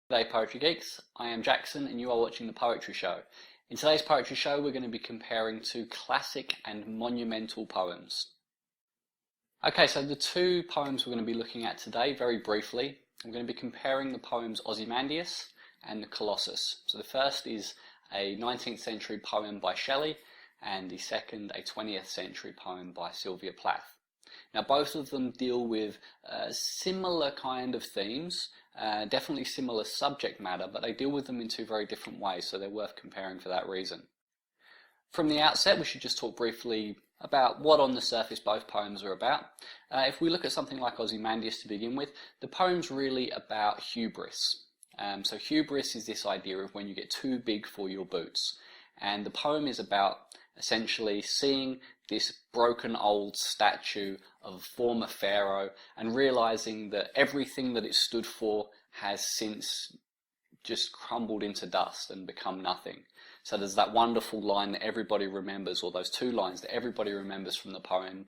G'day Poetry Geeks, I am Jackson and you are watching The Poetry Show. In today's Poetry Show we're going to be comparing two classic and monumental poems. Okay, so the two poems we're going to be looking at today, very briefly, I'm going to be comparing the poems Ozymandias and the Colossus. So the first is a 19th century poem by Shelley and the second a 20th century poem by Sylvia Plath. Now both of them deal with similar kind of themes, definitely similar subject matter, but they deal with them in two very different ways, so they're worth comparing for that reason. From the outset, we should just talk briefly about what on the surface both poems are about. If we look at something like Ozymandias to begin with, the poem's really about hubris. So hubris is this idea of when you get too big for your boots. And the poem is about essentially seeing this broken old statue of a former pharaoh and realizing that everything that it stood for has since just crumbled into dust and become nothing. So there's that wonderful line that everybody remembers, or those two lines that everybody remembers from the poem.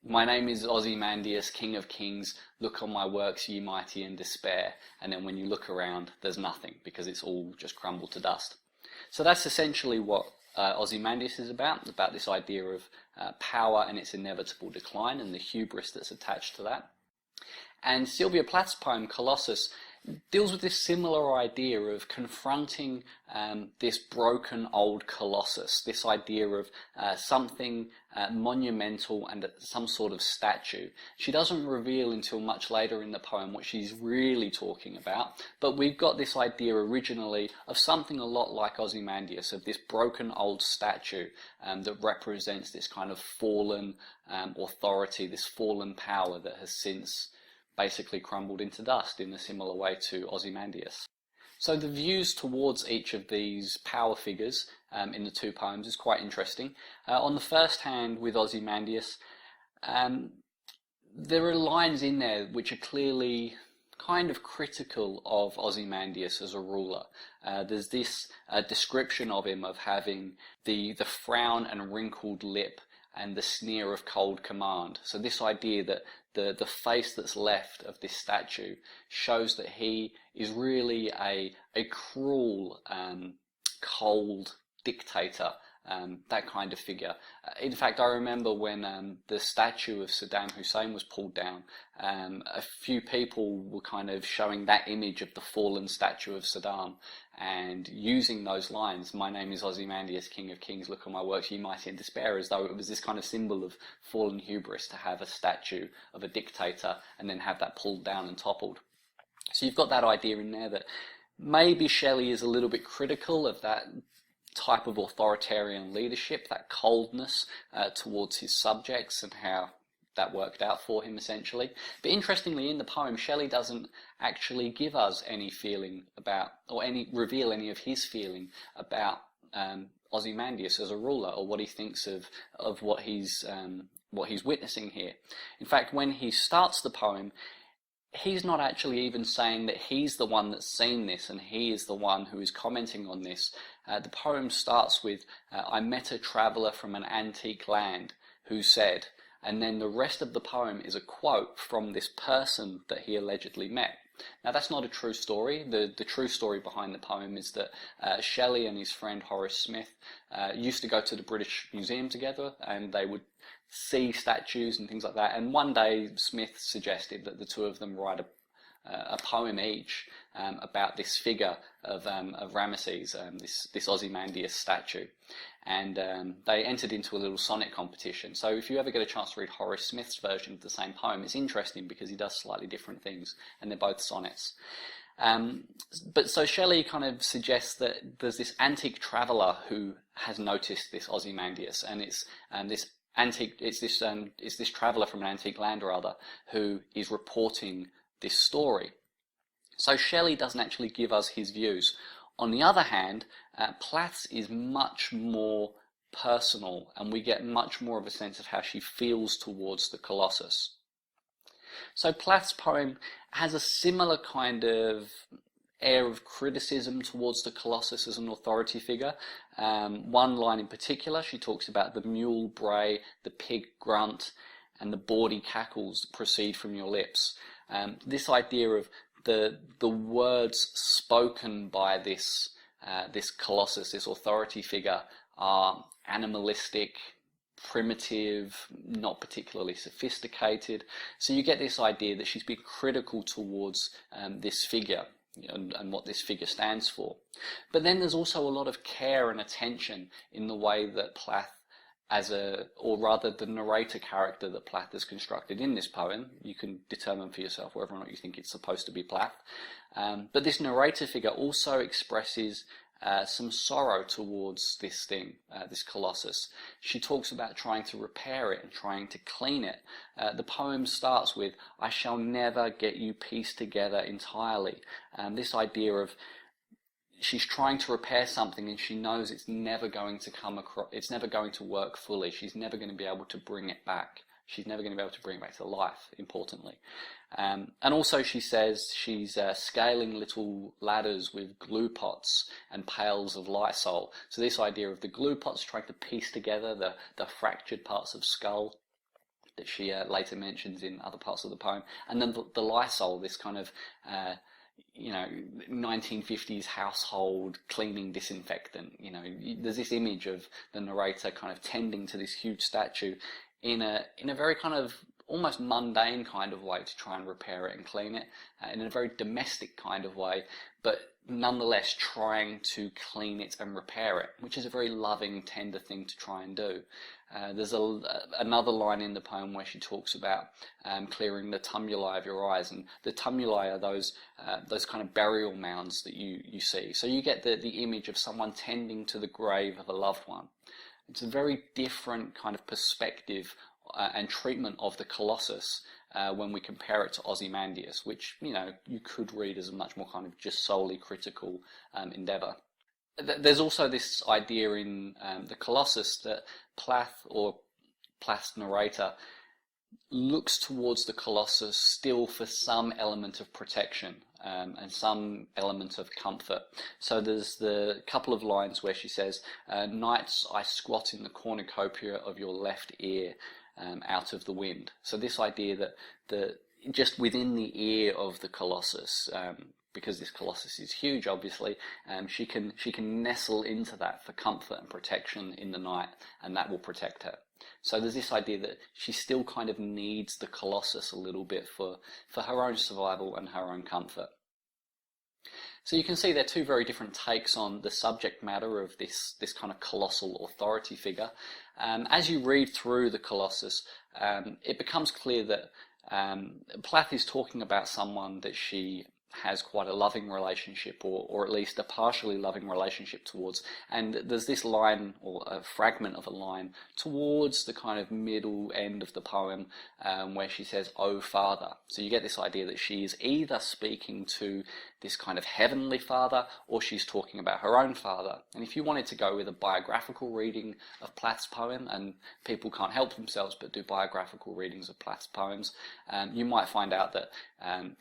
My name is Ozymandias, King of Kings, look on my works ye mighty in despair. And then when you look around, there's nothing because it's all just crumbled to dust. So that's essentially what Ozymandias is about this idea of power and its inevitable decline and the hubris that's attached to that. And Sylvia Plath's poem Colossus deals with this similar idea of confronting this broken old colossus, this idea of something monumental and some sort of statue. She doesn't reveal until much later in the poem what she's really talking about, but we've got this idea originally of something a lot like Ozymandias, of this broken old statue that represents this kind of fallen authority, this fallen power that has since basically crumbled into dust in a similar way to Ozymandias. So the views towards each of these power figures in the two poems is quite interesting. On the first hand, with Ozymandias, there are lines in there which are clearly kind of critical of Ozymandias as a ruler. There's this description of him of having the frown and wrinkled lip and the sneer of cold command. So this idea that the face that's left of this statue shows that he is really a cruel, cold dictator, that kind of figure. In fact, I remember when the statue of Saddam Hussein was pulled down, a few people were kind of showing that image of the fallen statue of Saddam and using those lines, my name is Ozymandias, King of Kings, look on my works, ye mighty in despair, as though it was this kind of symbol of fallen hubris to have a statue of a dictator and then have that pulled down and toppled. So you've got that idea in there that maybe Shelley is a little bit critical of that type of authoritarian leadership, that coldness towards his subjects and how that worked out for him essentially. But interestingly, in the poem, Shelley doesn't actually give us any feeling about, or reveal any of his feeling about Ozymandias as a ruler, or what he thinks of what he's witnessing here. In fact, when he starts the poem, he's not actually even saying that he's the one that's seen this and he is the one who is commenting on this. The poem starts with, I met a traveller from an antique land who said, and then the rest of the poem is a quote from this person that he allegedly met. Now that's not a true story. The true story behind the poem is that Shelley and his friend Horace Smith used to go to the British Museum together, and they would see statues and things like that. And one day Smith suggested that the two of them write a poem each about this figure of Ramesses, this Ozymandias statue. And they entered into a little sonnet competition. So if you ever get a chance to read Horace Smith's version of the same poem, it's interesting because he does slightly different things, and they're both sonnets. But so Shelley kind of suggests that there's this antique traveller who has noticed this Ozymandias, and it's this traveller from an antique land or other who is reporting this story. So Shelley doesn't actually give us his views. On the other hand, Plath's is much more personal, and we get much more of a sense of how she feels towards the Colossus. So Plath's poem has a similar kind of air of criticism towards the Colossus as an authority figure. One line in particular, she talks about the mule bray, the pig grunt, and the bawdy cackles that proceed from your lips. This idea of the words spoken by this Colossus, this authority figure, are animalistic, primitive, not particularly sophisticated. So you get this idea that she's been critical towards this figure and what this figure stands for. But then there's also a lot of care and attention in the way that Plath, or rather the narrator character that Plath has constructed in this poem. You can determine for yourself whether or not you think it's supposed to be Plath. But this narrator figure also expresses some sorrow towards this thing, this Colossus. She talks about trying to repair it and trying to clean it. The poem starts with, "I shall never get you pieced together entirely." This idea of she's trying to repair something and she knows it's never going to come across, it's never going to work fully. She's never going to be able to bring it back. She's never going to be able to bring it back to life, importantly. And also she says she's scaling little ladders with glue pots and pails of Lysol. So this idea of the glue pots trying to piece together the fractured parts of skull that she later mentions in other parts of the poem. And then the Lysol, this kind of 1950s household cleaning disinfectant. There's this image of the narrator kind of tending to this huge statue in a very kind of almost mundane kind of way to try and repair it and clean it, in a very domestic kind of way, but nonetheless trying to clean it and repair it, which is a very loving, tender thing to try and do. There's another line in the poem where she talks about clearing the tumuli of your eyes, and the tumuli are those kind of burial mounds that you see. So you get the image of someone tending to the grave of a loved one. It's a very different kind of perspective and treatment of the Colossus when we compare it to Ozymandias, which you could read as a much more kind of just solely critical endeavour. There's also this idea in the Colossus that Plath, or Plath's narrator, looks towards the Colossus still for some element of protection and some element of comfort. So there's the couple of lines where she says, "Nights I squat in the cornucopia of your left ear, out of the wind." So this idea that just within the ear of the Colossus, because this Colossus is huge, obviously, she can nestle into that for comfort and protection in the night, and that will protect her. So there's this idea that she still kind of needs the Colossus a little bit for her own survival and her own comfort. So you can see there are two very different takes on the subject matter of this kind of colossal authority figure. As you read through the Colossus, it becomes clear that Plath is talking about someone that she has quite a loving relationship, or at least a partially loving relationship towards. And there's this line, or a fragment of a line, towards the kind of middle end of the poem where she says, "Oh, Father." So you get this idea that she is either speaking to this kind of heavenly father, or she's talking about her own father. And if you wanted to go with a biographical reading of Plath's poem, and people can't help themselves but do biographical readings of Plath's poems, you might find out that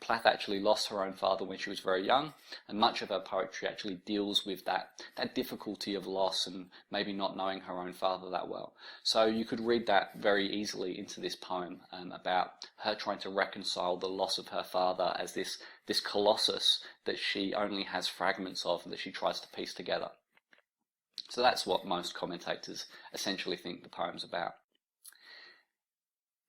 Plath actually lost her own father when she was very young, and much of her poetry actually deals with that difficulty of loss and maybe not knowing her own father that well. So you could read that very easily into this poem about her trying to reconcile the loss of her father as this Colossus that she only has fragments of and that she tries to piece together. So that's what most commentators essentially think the poem's about.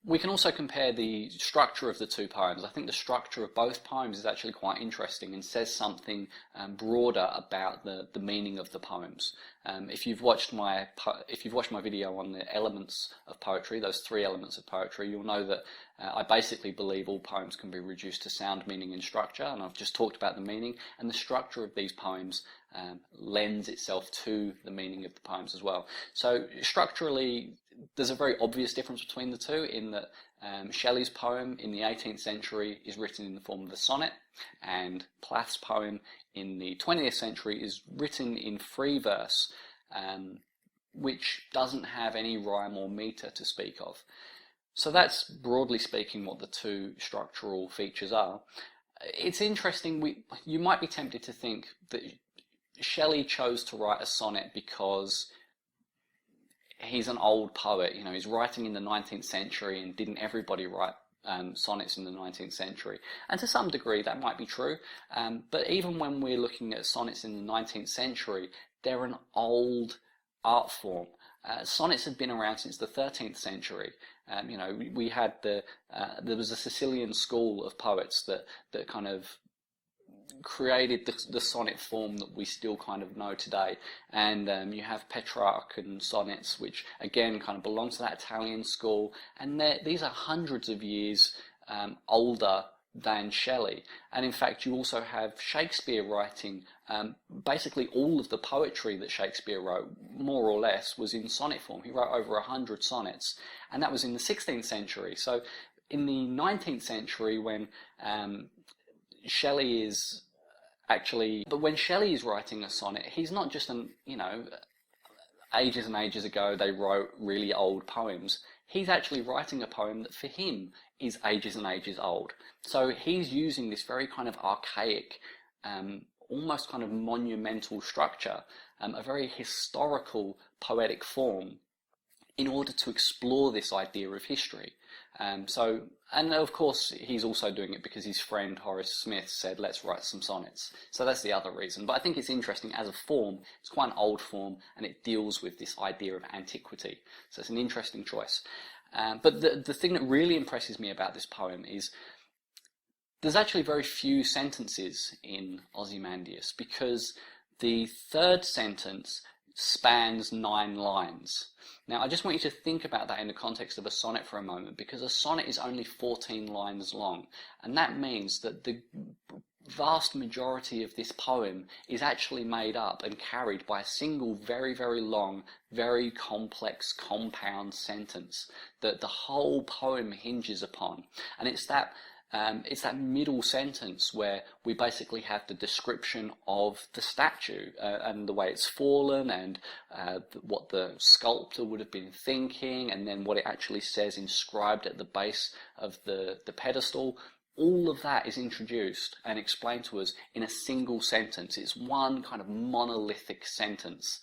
We can also compare the structure of the two poems. I think the structure of both poems is actually quite interesting and says something broader about the meaning of the poems. If you've watched my video on the elements of poetry, those three elements of poetry, you'll know that I basically believe all poems can be reduced to sound, meaning, and structure, and I've just talked about the meaning, and the structure of these poems lends itself to the meaning of the poems as well. So structurally, there's a very obvious difference between the two, in that Shelley's poem in the 18th century is written in the form of a sonnet, and Plath's poem in the 20th century is written in free verse, which doesn't have any rhyme or meter to speak of. So that's, broadly speaking, what the two structural features are. It's interesting, you might be tempted to think that Shelley chose to write a sonnet because he's an old poet, he's writing in the 19th century, and didn't everybody write sonnets in the 19th century. And to some degree that might be true, but even when we're looking at sonnets in the 19th century, they're an old art form. Sonnets had been around since the 13th century. We had there was a Sicilian school of poets that kind of created the sonnet form that we still kind of know today, and you have Petrarchan sonnets, which again kind of belong to that Italian school, and these are hundreds of years older than Shelley. And in fact you also have Shakespeare writing basically all of the poetry that Shakespeare wrote, more or less, was in sonnet form. He wrote over 100 sonnets, and that was in the 16th century. So in the 19th century, when Shelley is when Shelley is writing a sonnet, he's not just ages and ages ago they wrote really old poems. He's actually writing a poem that for him is ages and ages old. So he's using this very kind of archaic, almost kind of monumental structure, a very historical poetic form, in order to explore this idea of history. And of course he's also doing it because his friend Horace Smith said, let's write some sonnets. So that's the other reason. But I think it's interesting as a form. It's quite an old form, and it deals with this idea of antiquity. So it's an interesting choice. But the thing that really impresses me about this poem is there's actually very few sentences in Ozymandias, because the third sentence spans 9 lines. Now, I just want you to think about that in the context of a sonnet for a moment, because a sonnet is only 14 lines long, and that means that the vast majority of this poem is actually made up and carried by a single very, very long, very complex, compound sentence that the whole poem hinges upon. And it's that middle sentence where we basically have the description of the statue and the way it's fallen, and what the sculptor would have been thinking, and then what it actually says inscribed at the base of the pedestal. All of that is introduced and explained to us in a single sentence. It's one kind of monolithic sentence.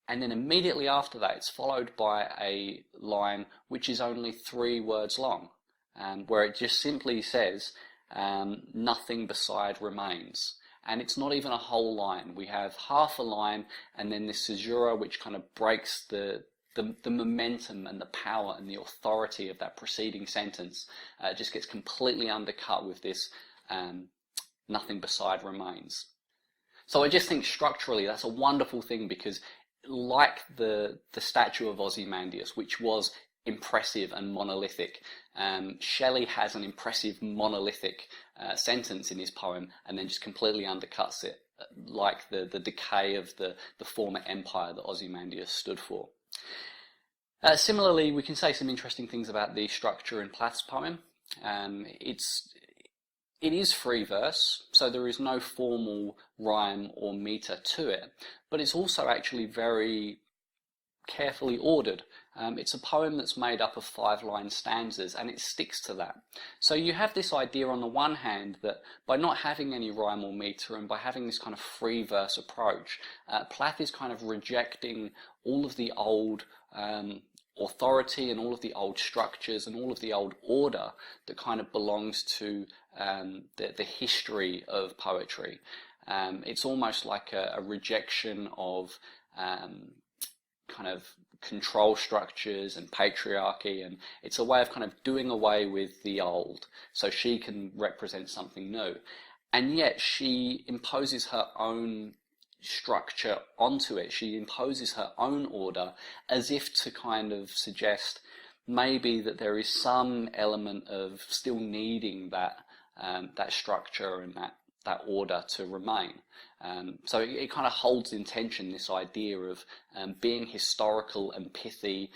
And then immediately after that, it's followed by a line which is only 3 words long, where it just simply says, nothing beside remains. And it's not even a whole line. We have half a line, and then this caesura, which kind of breaks the momentum and the power and the authority of that preceding sentence. Just gets completely undercut with this nothing beside remains. So I just think structurally that's a wonderful thing, because like the statue of Ozymandias, which was impressive and monolithic, Shelley has an impressive monolithic sentence in his poem, and then just completely undercuts it, like the decay of the former empire that Ozymandias stood for. Similarly, we can say some interesting things about the structure in Plath's poem. It is free verse, so there is no formal rhyme or meter to it, but it's also actually very carefully ordered. It's a poem that's made up of 5-line stanzas, and it sticks to that. So you have this idea on the one hand that by not having any rhyme or meter, and by having this kind of free verse approach, Plath is kind of rejecting all of the old authority and all of the old structures and all of the old order that kind of belongs to the history of poetry. It's almost like a rejection of kind of control structures and patriarchy, and it's a way of kind of doing away with the old so she can represent something new. And yet she imposes her own structure onto it. She imposes her own order, as if to kind of suggest maybe that there is some element of still needing that structure and that order to remain. So it kind of holds in tension this idea of being historical and pithy,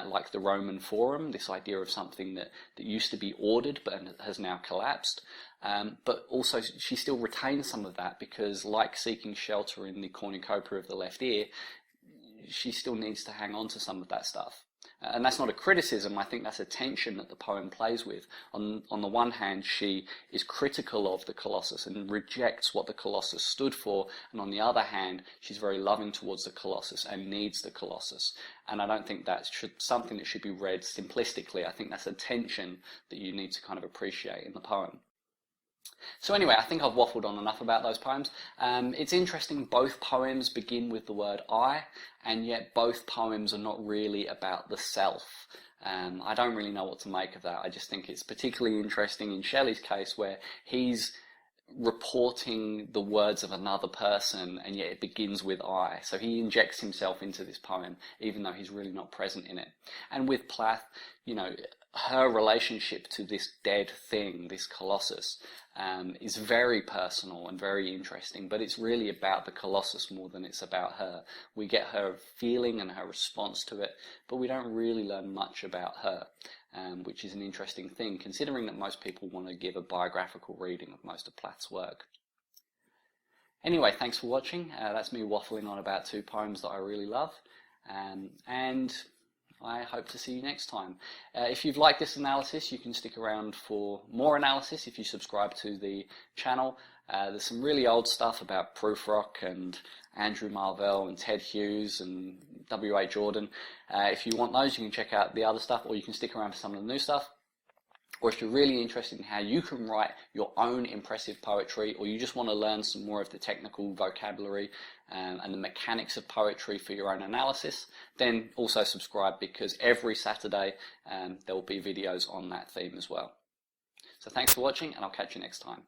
like the Roman Forum, this idea of something that used to be ordered but has now collapsed. But also she still retains some of that, because like seeking shelter in the cornucopia of the left ear, she still needs to hang on to some of that stuff. And that's not a criticism, I think that's a tension that the poem plays with. On the one hand, she is critical of the Colossus and rejects what the Colossus stood for, and on the other hand, she's very loving towards the Colossus and needs the Colossus. And I don't think that's something that should be read simplistically. I think that's a tension that you need to kind of appreciate in the poem. So anyway, I think I've waffled on enough about those poems. It's interesting, both poems begin with the word I, and yet both poems are not really about the self. I don't really know what to make of that. I just think it's particularly interesting in Shelley's case, where he's reporting the words of another person, and yet it begins with I. So he injects himself into this poem, even though he's really not present in it. And with Plath, you know, her relationship to this dead thing, this Colossus, is very personal and very interesting, but it's really about the Colossus more than it's about her. We get her feeling and her response to it, but we don't really learn much about her, which is an interesting thing, considering that most people want to give a biographical reading of most of Plath's work. Anyway, thanks for watching. That's me waffling on about two poems that I really love, and I hope to see you next time. If you've liked this analysis, you can stick around for more analysis if you subscribe to the channel. There's some really old stuff about Prufrock and Andrew Marvell and Ted Hughes and W.H. Auden. If you want those, you can check out the other stuff, or you can stick around for some of the new stuff. Or if you're really interested in how you can write your own impressive poetry, or you just want to learn some more of the technical vocabulary and the mechanics of poetry for your own analysis, then also subscribe, because every Saturday there will be videos on that theme as well. So thanks for watching, and I'll catch you next time.